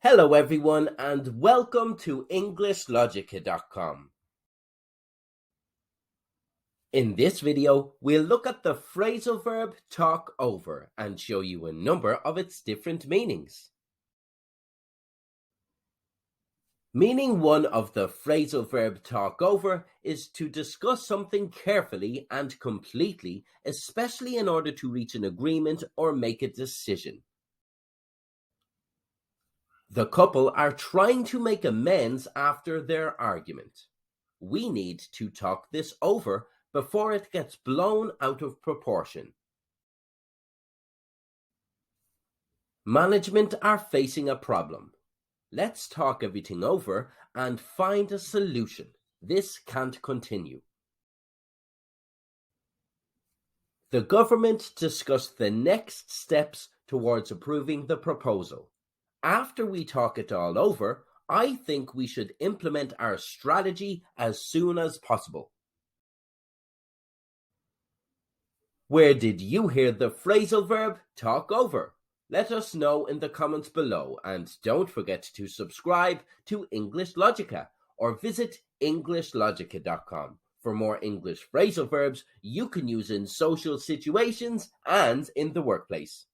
Hello everyone and welcome to EnglishLogica.com. In this video, we'll look at the phrasal verb talk over and show you a number of its different meanings. Meaning one of the phrasal verb talk over is to discuss something carefully and completely, especially in order to reach an agreement or make a decision. The couple are trying to make amends after their argument. We need to talk this over before it gets blown out of proportion. Management are facing a problem. Let's talk everything over and find a solution. This can't continue. The government discussed the next steps towards approving the proposal. After we talk it all over, I think we should implement our strategy as soon as possible. Where did you hear the phrasal verb talk over? Let us know in the comments below, and don't forget to subscribe to English Logica or visit EnglishLogica.com for more English phrasal verbs you can use in social situations and in the workplace.